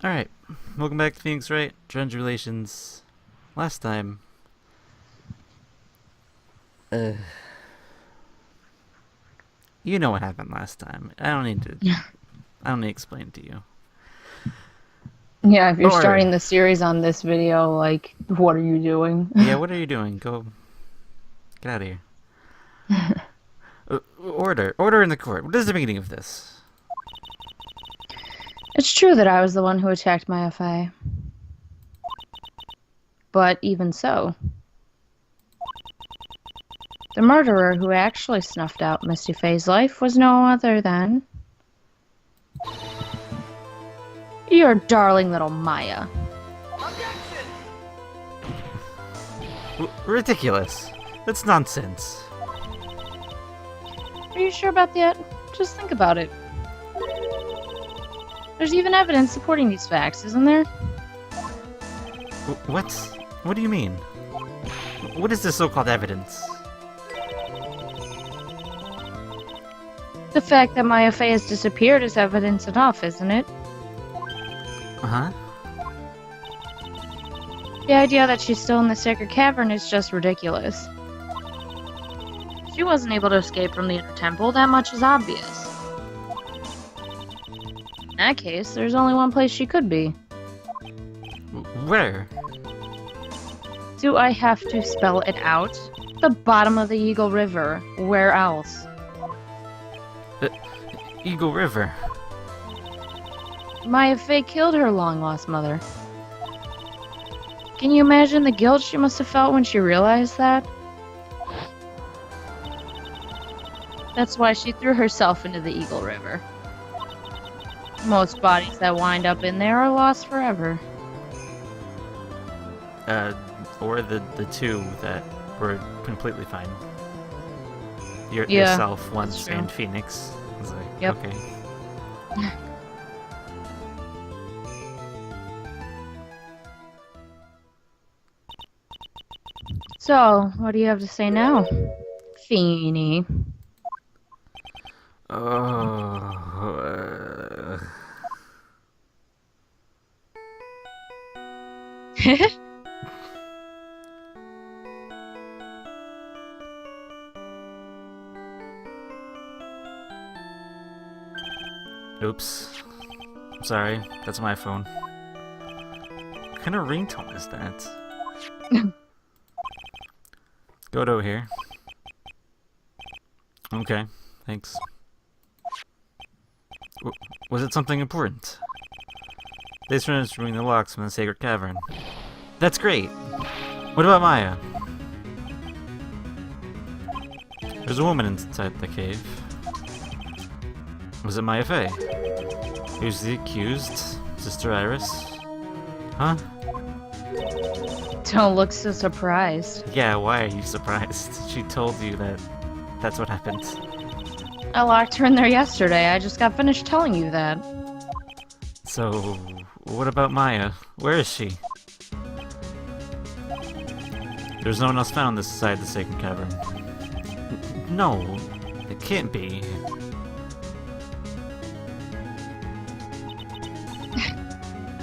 Alright, welcome back to Phoenix Wright, Tribulations. Last time... you know what happened last time. I don't need to explain to you. Yeah, if you're Or- starting the series on this video, like, what are you doing? Yeah, what are you doing? Go... Get out of here. Order in the court. What is the meaning of this? It's true that I was the one who attacked my FA. But even so, the murderer who actually snuffed out Misty Faye's life was no other than your darling little Maya. Ridiculous. That's nonsense. Are you sure about that? Just think about it. There's even evidence supporting these facts, isn't there? What? What do you mean? What is this so-called evidence? The fact that Maya Faye has disappeared is evidence enough, isn't it? Uh-huh. The idea that she's still in the sacred cavern is just ridiculous. She wasn't able to escape from the inner temple, that much is obvious. In that case, there's only one place she could be. Where? Do I have to spell it out? The bottom of the Eagle River. Where else? Eagle River. Maya Faye killed her long-lost mother. Can you imagine the guilt she must have felt when she realized that? That's why she threw herself into the Eagle River. Most bodies that wind up in there are lost forever. Or the two that were completely fine. Yeah, Yourself once true. and Phoenix. I was like, Yep. okay. So, what do you have to say now, Feeny? Oh, oops. Sorry, that's my phone. What kind of ringtone is that? Godo here. Okay, thanks. Was it something important? Thanks for answering the locks from the sacred cavern. That's great! What about Maya? There's a woman inside the cave. Was it Maya Faye? Who's the accused? Sister Iris? Huh? Don't look so surprised. Yeah, why are you surprised? She told you that that's what happened. I locked her in there yesterday. I just got finished telling you that. So, what about Maya? Where is she? There's no one else found this side of the sacred cavern. No, it can't be.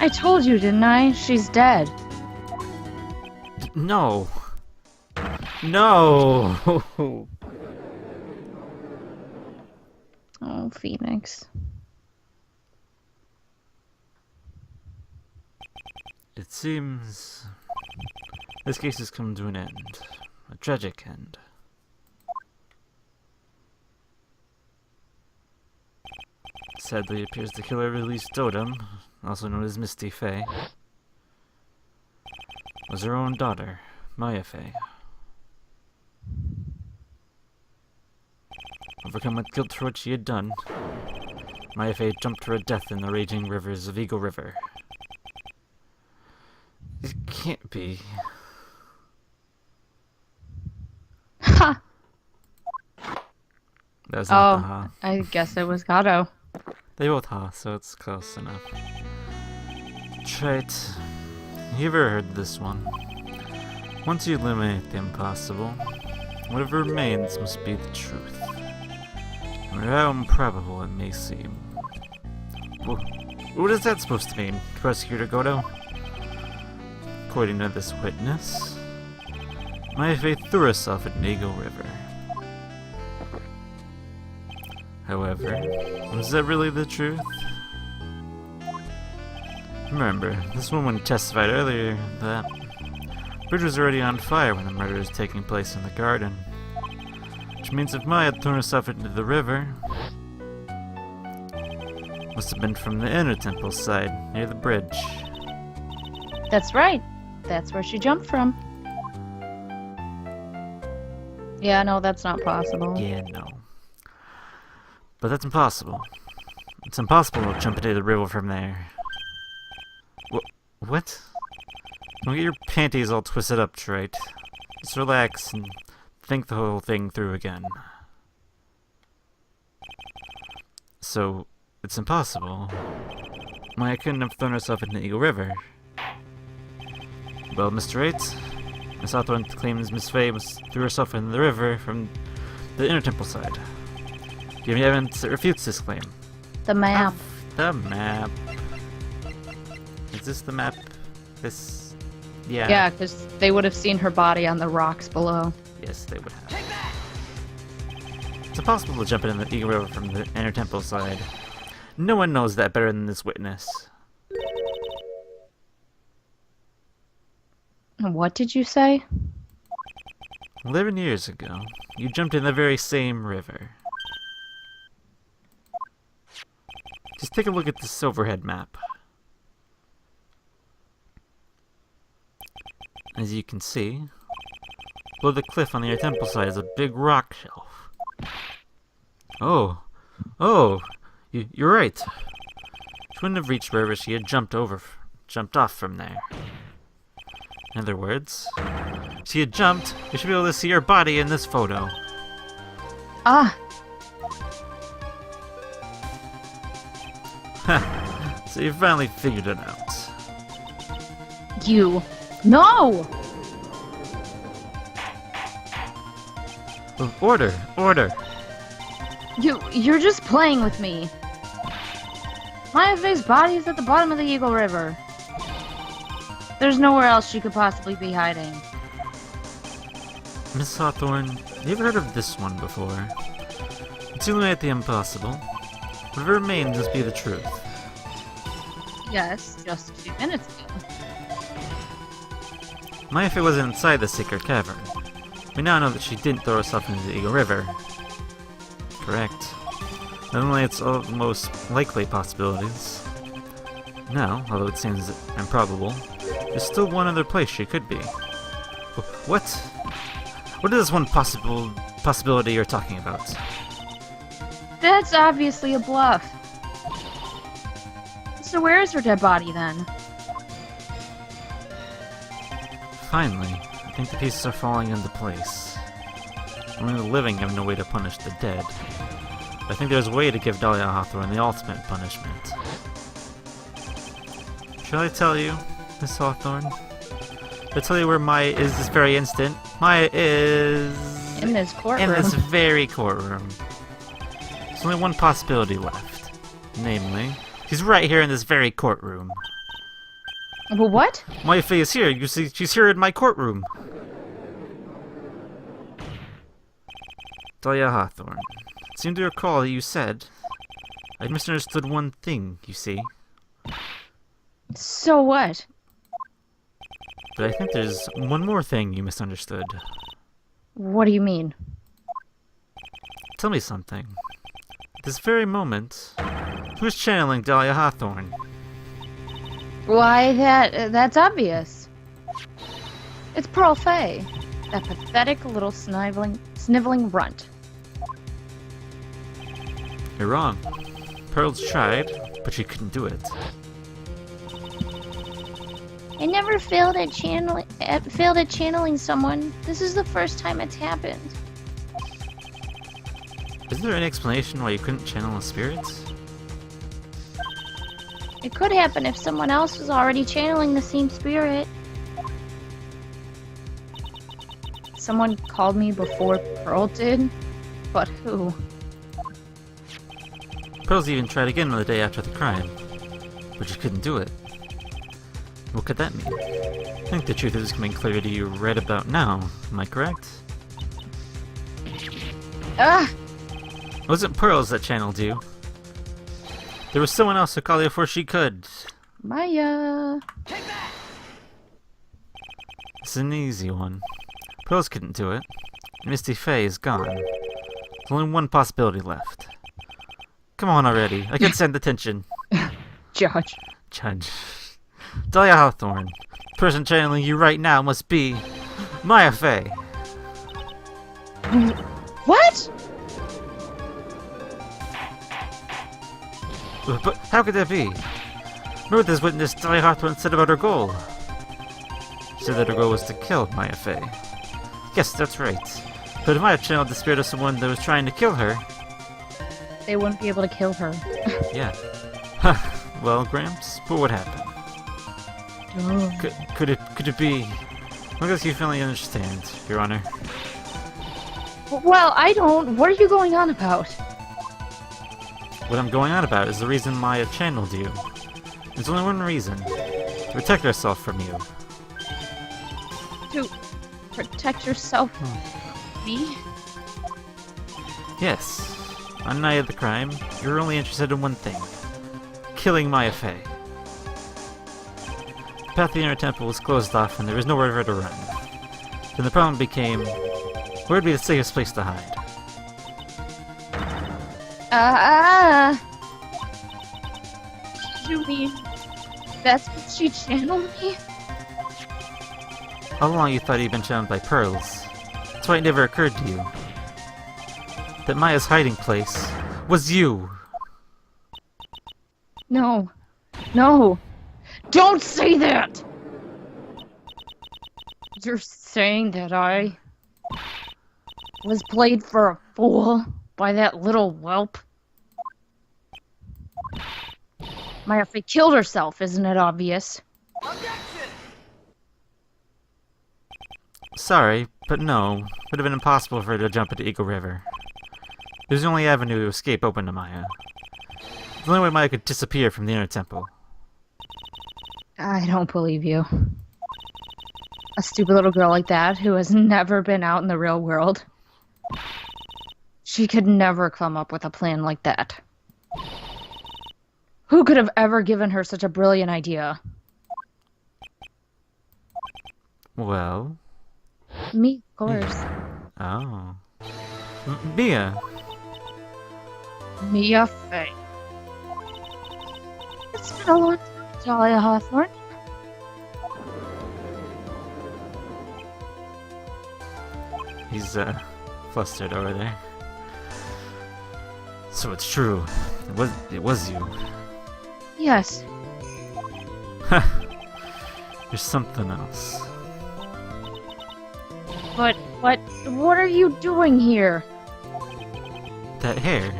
I told you, didn't I? She's dead. No. No! Oh, Phoenix. It seems this case has come to an end. A tragic end. Sadly, it appears the killer released Totem, also known as Misty Faye, was her own daughter, Maya Faye. Overcome with guilt for what she had done, Maya Faye jumped to her death in the raging rivers of Eagle River. It can't be. Ha! That was not the Oh, ha. I guess it was Gato. They both ha, so it's close enough. Right. You ever heard this one? Once you eliminate the impossible, whatever remains must be the truth. No matter how improbable it may seem. What is that supposed to mean, Prosecutor Goto? According to this witness, Mayfe threw herself into Eagle River. However, was that really the truth? Remember, this woman testified earlier that the bridge was already on fire when the murder was taking place in the garden. Which means if Maya had thrown herself into the river, must have been from the inner temple side, near the bridge. That's right. That's where she jumped from. Yeah, no, that's not possible. Yeah, no. But that's impossible. It's impossible to jump into the river from there. What? Don't get your panties all twisted up, Wright. Just relax and think the whole thing through again. So, it's impossible. Maya couldn't have thrown herself into Eagle River. Well, Mr. Wright, Miss Hawthorne claims Miss Faye threw herself into the river from the inner temple side. Do you have any evidence that refutes this claim? The map. The map. Is this the map? This... Yeah. Yeah, because they would have seen her body on the rocks below. Yes, they would have. It's impossible to jump into the Eagle River from the inner temple side. No one knows that better than this witness. What did you say? 11 years ago, you jumped in the very same river. Just take a look at this overhead map. As you can see, below the cliff on the inner temple side is a big rock shelf. You're right. She wouldn't have reached wherever she had jumped off from there. In other words, if she had jumped, you should be able to see her body in this photo. Ah! Ha! So you finally figured it out. You. No! Oh, order! Order! You're just playing with me. Maya Faye's body is at the bottom of the Eagle River. There's nowhere else she could possibly be hiding. Miss Hawthorne, you ever heard of this one before? It's eliminate the impossible. Whatever remains must be the truth. Yes, just a few minutes ago. Maya Faye wasn't inside the secret cavern. We now know that she didn't throw herself into the Eagle River. Correct. Not only it's all the most likely possibilities. Now, although it seems improbable, there's still one other place she could be. What? What is this one possibility you're talking about? That's obviously a bluff. So where is her dead body then? Finally, I think the pieces are falling into place. Only the living have no way to punish the dead. But I think there's a way to give Dahlia Hawthorne the ultimate punishment. Shall I tell you, Miss Hawthorne? I'll tell you where Maya is this very instant. Maya is... In this courtroom. In this very courtroom. There's only one possibility left. Namely, she's right here in this very courtroom. Well, what? Maya Faye is here. You see, she's here in my courtroom. Dahlia Hawthorne, I seem to recall that you said I misunderstood one thing, you see. So what? But I think there's one more thing you misunderstood. What do you mean? Tell me something. At this very moment, who's channeling Dahlia Hawthorne? Why, that's obvious. It's Pearl Faye. That pathetic little sniveling runt. You're wrong. Pearl's tried, but she couldn't do it. I never failed at channeling someone. This is the first time it's happened. Is there any explanation why you couldn't channel a spirit? It could happen if someone else was already channeling the same spirit. Someone called me before Pearl did? But who? Pearl's even tried again on the day after the crime. but you couldn't do it. What could that mean? I think the truth is coming clear to you right about now. Am I correct? Ah! It wasn't Pearls that channeled you. There was someone else who called you before she could. Maya! It's an easy one. Pearls couldn't do it. Misty Faye is gone. There's only one possibility left. Come on already. I can send attention. Judge. Judge. Dahlia Hawthorne. The person channeling you right now must be Maya Faye. What? But how could that be? Remember this witness Dahlia Hawthorne said about her goal. She said that her goal was to kill Maya Faye. Yes, that's right. But if Maya channeled the spirit of someone that was trying to kill her... They wouldn't be able to kill her. Yeah. Well, Gramps, what would happen? Could it be... I guess you finally understand, Your Honor. Well, I don't. What are you going on about? What I'm going on about is the reason Maya channeled you. There's only one reason. To protect herself from you. To protect yourself from me? Yes. On the night of the crime, you were only interested in one thing. Killing Maya Faye. The path to the inner temple was closed off and there was nowhere for her to run. Then the problem became, where would be the safest place to hide? You mean that's what she channeled me? All along you thought you'd been channeled by Pearls. That's why it never occurred to you that Maya's hiding place was you. No. No. Don't say that! You're saying that I was played for a fool by that little whelp? Maya Faye killed herself, isn't it obvious? Sorry, but no. It would have been impossible for her to jump into Eagle River. It was the only avenue to escape open to Maya. The only way Maya could disappear from the inner temple. I don't believe you. A stupid little girl like that who has never been out in the real world. She could never come up with a plan like that. Who could have ever given her such a brilliant idea? Well... Me, of course. Oh. Mia! Mia Faye. It's been a long time, Dahlia Hawthorne. He's, flustered over there. So it's true. It was you. Yes. You're something else. But what are you doing here? That hair.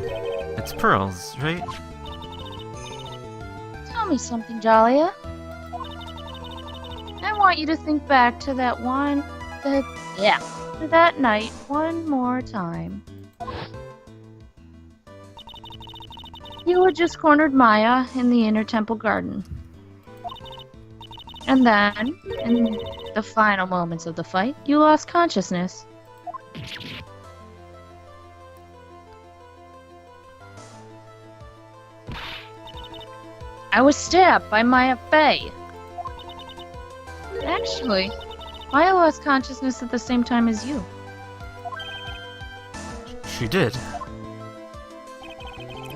It's Pearls, right? Tell me something, Dahlia. I want you to think back to that night one more time. You had just cornered Maya in the inner temple garden. And then, in the final moments of the fight, you lost consciousness. I was stabbed by Maya Faye. Actually, Maya lost consciousness at the same time as you. She did.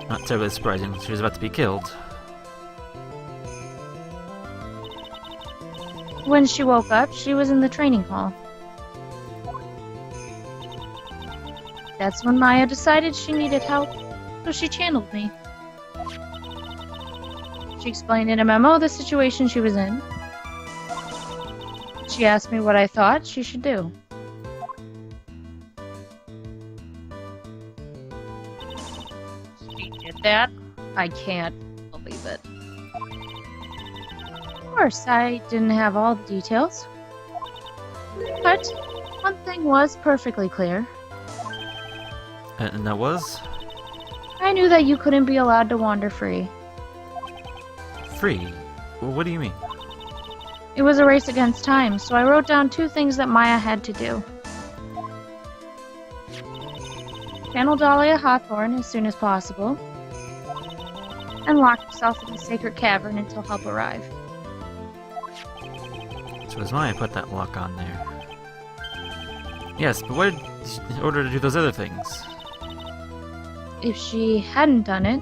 Not terribly surprising. She was about to be killed. When she woke up, she was in the training hall. That's when Maya decided she needed help, so she channeled me. She explained in a memo the situation she was in. She asked me what I thought she should do. She did that? I can't believe it. Of course, I didn't have all the details. But one thing was perfectly clear. And that was? I knew that you couldn't be allowed to wander free. free. Well, what do you mean? It was a race against time, so I wrote down 2 things that Maya had to do. Channel Dahlia Hawthorne as soon as possible, and lock yourself in the sacred cavern until help arrive. So it was Maya put that lock on there. Yes, but what did in order to do those other things? If she hadn't done it,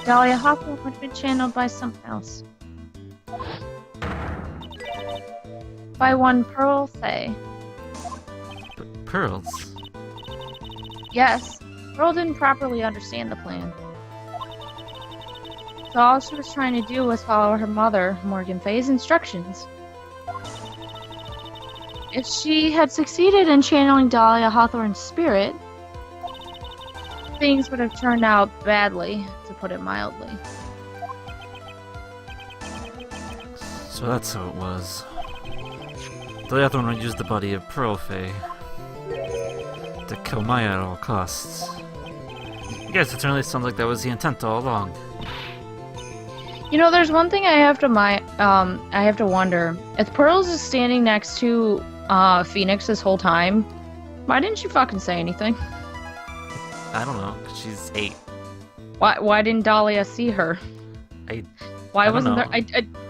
Dahlia Hawthorne would have been channeled by someone else. By one Pearl Faye. Pearls? Yes, Pearl didn't properly understand the plan. So all she was trying to do was follow her mother, Morgan Faye's instructions. If she had succeeded in channeling Dahlia Hawthorne's spirit, things would have turned out badly, to put it mildly. So that's how it was. Dahlia Hawthorne would use the body of Pearl Faye to kill Maya at all costs. I guess it certainly sounds like that was the intent all along. You know, there's one thing I have to wonder. If Pearls is standing next to Phoenix this whole time, why didn't she fucking say anything? I don't know, 'cause she's 8. Why didn't Dahlia see her? Why wasn't there?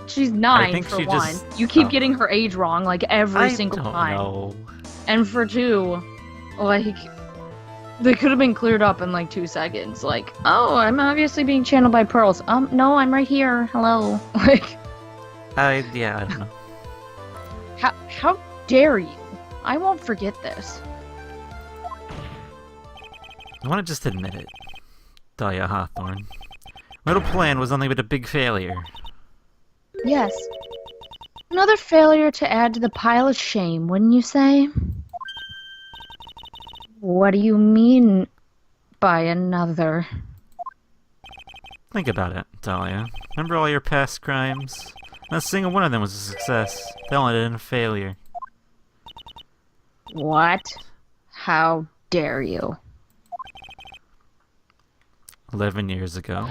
She's 9 for one. You keep getting her age wrong like every single time. Know. And for 2, like they could have been cleared up in like 2 seconds. Like, oh, I'm obviously being channeled by Pearls. No, I'm right here. Hello. Like, I don't know. how dare you? I won't forget this. I want to just admit it, Dahlia Hawthorne. My little plan was nothing but a big failure. Yes. Another failure to add to the pile of shame, wouldn't you say? What do you mean by another? Think about it, Dahlia. Remember all your past crimes? Not a single one of them was a success. They all ended in a failure. What? How dare you? 11 years ago.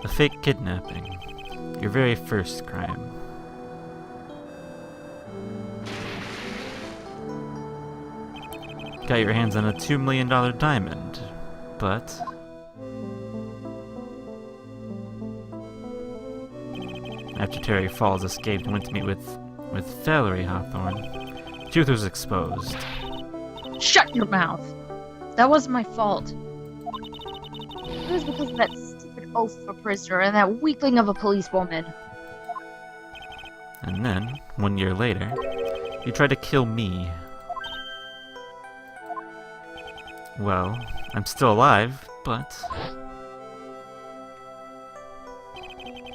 A fake kidnapping. Your very first crime. Got your hands on a $2 million diamond, but after Terry Falls escaped and went to meet with Valerie Hawthorne, truth was exposed. Shut your mouth! That wasn't my fault. It was because of that stupid oaf of a prisoner and that weakling of a policewoman. And then, 1 year later, you tried to kill me. Well, I'm still alive, but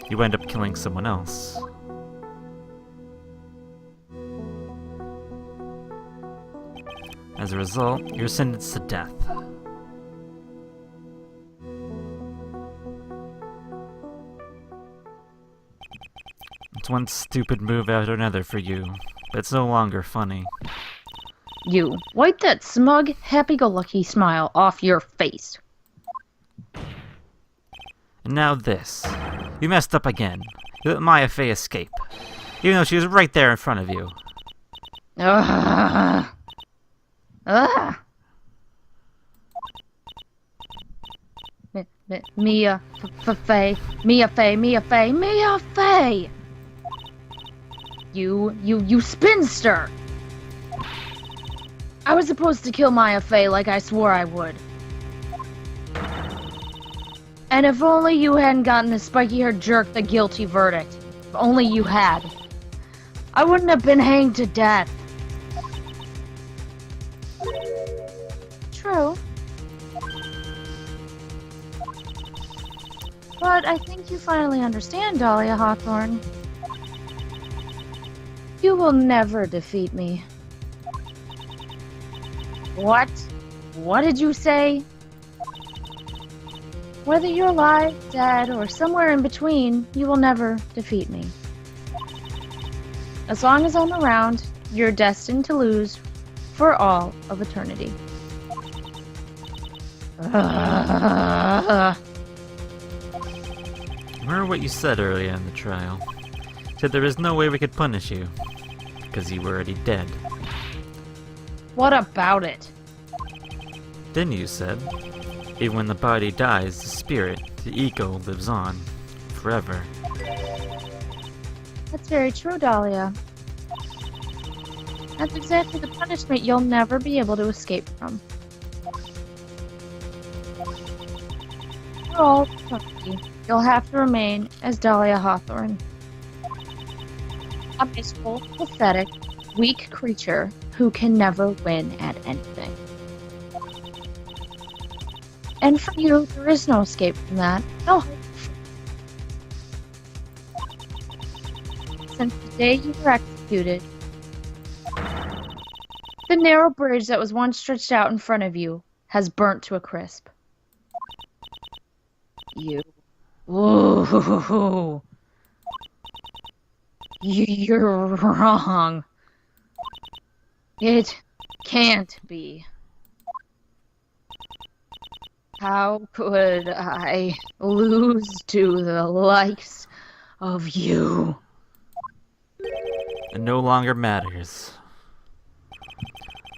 you end up killing someone else. As a result, you're sentenced to death. It's one stupid move after another for you, but it's no longer funny. You, wipe that smug, happy-go-lucky smile off your face. And now this. You messed up again. You let Maya Fey escape, even though she was right there in front of you. Ugh. Ugh. Mia Fey. You spinster! I was supposed to kill Maya Fey like I swore I would. And if only you hadn't gotten the spiky-haired jerk the guilty verdict. If only you had. I wouldn't have been hanged to death. True. But I think you finally understand, Dahlia Hawthorne. You will never defeat me. What? What did you say? Whether you're alive, dead, or somewhere in between, you will never defeat me. As long as I'm around, you're destined to lose for all of eternity. Remember what you said earlier in the trial? Said there is no way we could punish you, because you were already dead. What about it? Then you said, even when the body dies, the spirit, the ego, lives on. Forever. That's very true, Dahlia. That's exactly the punishment you'll never be able to escape from. For all eternity, you'll have to remain as Dahlia Hawthorne. A miserable, pathetic, weak creature who can never win at anything. And for you, there is no escape from that. No hope. Since the day you were executed, the narrow bridge that was once stretched out in front of you has burnt to a crisp. Ooh. You're wrong. It can't be. How could I lose to the likes of you? It no longer matters.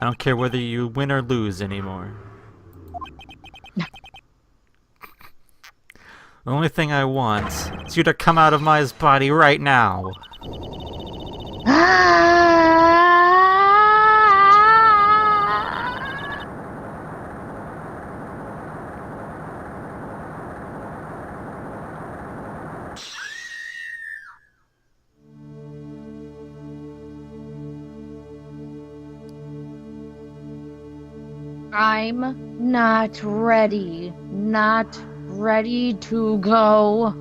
I don't care whether you win or lose anymore. The only thing I want is you to come out of my body right now. I'm not ready. Not ready to go.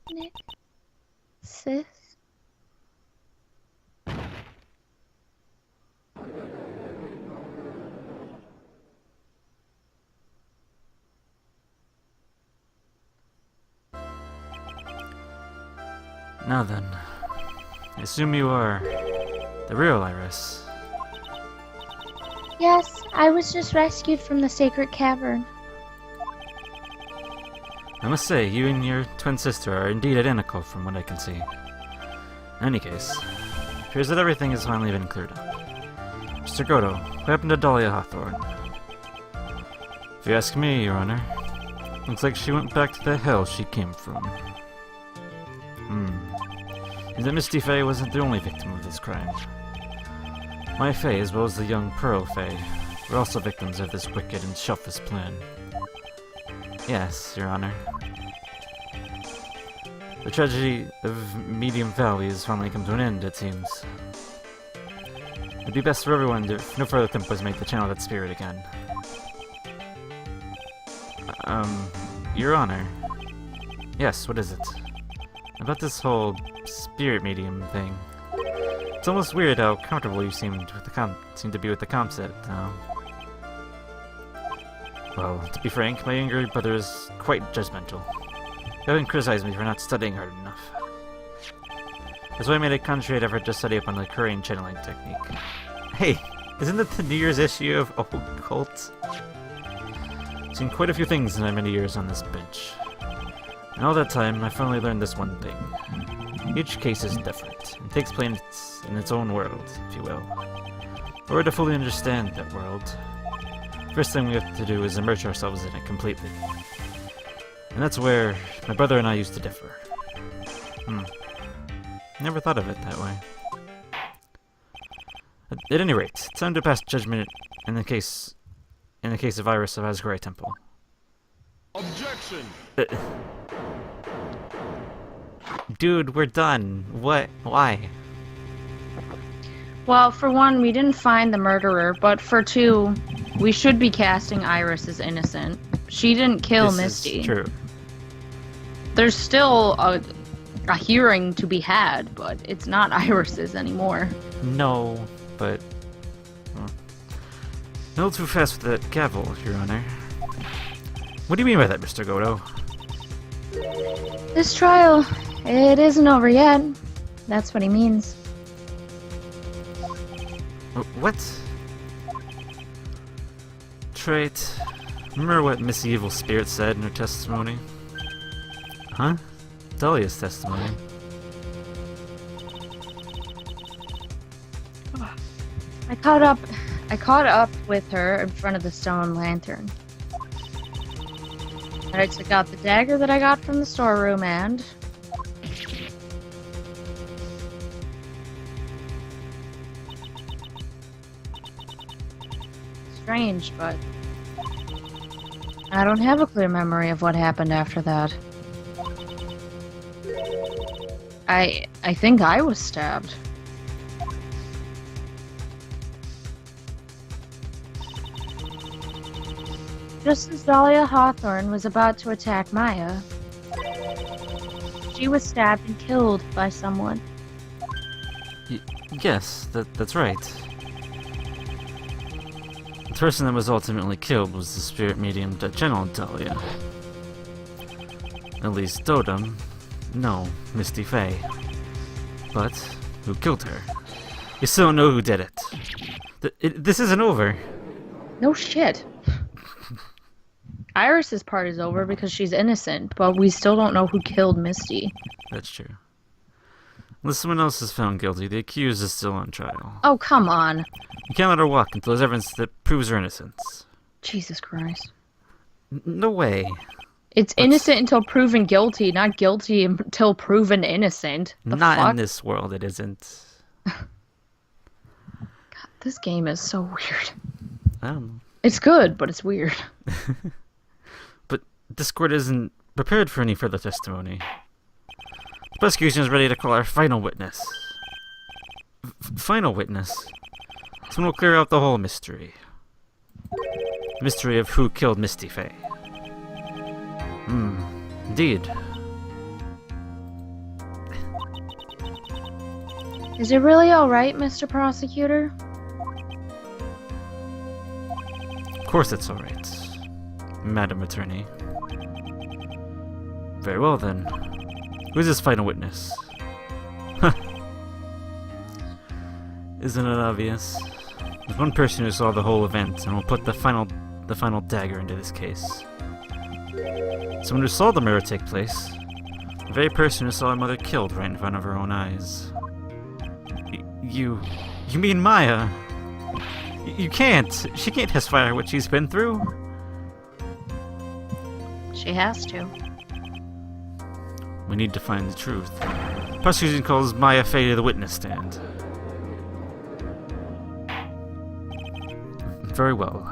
Nick, sis. Now then, I assume you are the real Iris. Yes, I was just rescued from the sacred cavern. I must say, you and your twin sister are indeed identical from what I can see. In any case, it appears that everything has finally been cleared up. Mr. Goto, what happened to Dahlia Hawthorne? If you ask me, Your Honor, looks like she went back to the hell she came from. And that Misty Faye wasn't the only victim of this crime. My Faye, as well as the young Pearl Faye, were also victims of this wicked and selfish plan. Yes, Your Honor. The tragedy of Medium Valley has finally come to an end, it seems. It'd be best for everyone if no further attempt was made to channel that spirit again. Your Honor. Yes, what is it? About this whole spirit medium thing. It's almost weird how comfortable you seem to be with the concept now. Well, to be frank, my younger brother is quite judgmental. He often criticized me for not studying hard enough. That's why I made a concentrated effort to study up on the Korean channeling technique. Hey, isn't that the New Year's issue of Occult? I've seen quite a few things in my many years on this bench. In all that time, I finally learned this one thing. Each case is different, and takes place in its own world, if you will. In order to fully understand that world, first thing we have to do is immerse ourselves in it completely. And that's where my brother and I used to differ. Never thought of it that way. At any rate, it's time to pass judgment in the case of Iris of Asgore Temple. Objection! Dude, we're done. What? Why? Well, for one, we didn't find the murderer, but for two, we should be casting Iris as innocent. She didn't kill Misty. This is true. There's still a hearing to be had, but it's not Iris's anymore. No, but... well, a little too fast with that gavel, Your Honor. What do you mean by that, Mr. Godo? This trial, it isn't over yet. That's what he means. What? Trait. Remember what Miss Evil Spirit said in her testimony? Huh? Dahlia's testimony. I caught up with her in front of the stone lantern. And I took out the dagger that I got from the storeroom and... strange, but... I don't have a clear memory of what happened after that. I think I was stabbed. Just as Dahlia Hawthorne was about to attack Maya, she was stabbed and killed by someone. Yes, that's right. The person that was ultimately killed was the spirit medium General Dahlia. At least Dodum. No, Misty Faye. But who killed her? You still don't know who did it. This isn't over. No shit. Iris's part is over because she's innocent, but we still don't know who killed Misty. That's true. Unless someone else is found guilty, the accused is still on trial. Oh, come on. You can't let her walk until there's evidence that proves her innocence. Jesus Christ. No way. It's innocent until proven guilty, not guilty until proven innocent. Not fuck? in this world, it isn't. God, this game is so weird. I don't know. It's good, but it's weird. But this court isn't prepared for any further testimony. The prosecution is ready to call our final witness. Final witness? Someone will clear out the whole mystery. The mystery of who killed Misty Faye. Indeed. Is it really alright, Mr. Prosecutor? Of course it's alright, Madam Attorney. Very well then. Who's this final witness? Huh. Isn't it obvious? There's one person who saw the whole event and will put the final dagger into this case. Someone who saw the murder take place. The very person who saw her mother killed right in front of her own eyes. You mean Maya? You can't! She can't testify what she's been through! She has to. We need to find the truth. Prosecution calls Maya Faye to the witness stand. Very well.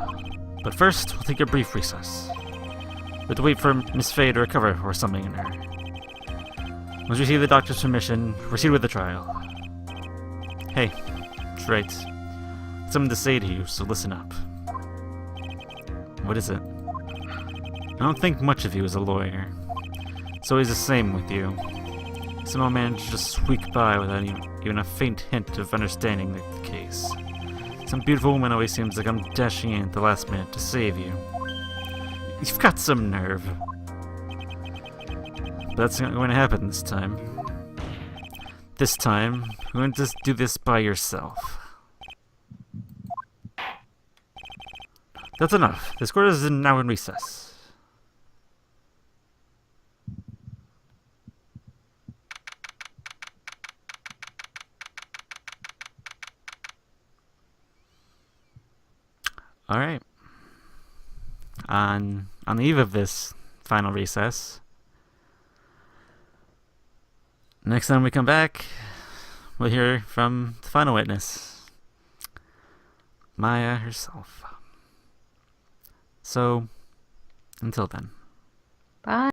But first, we'll take a brief recess. We have to wait for Miss Faye to recover or something in her. Once we receive the doctor's permission, proceed with the trial. Hey, it's Wright. Something to say to you, so listen up. What is it? I don't think much of you as a lawyer. It's always the same with you. Somehow manage to just squeak by without even a faint hint of understanding the case. Some beautiful woman always seems to come dashing in at the last minute to save you. You've got some nerve. But that's not going to happen this time. This time, you're going to just do this by yourself. That's enough. This court is now in recess. Alright. On the eve of this final recess, next time we come back, we'll hear from the final witness, Maya herself. So, until then. Bye.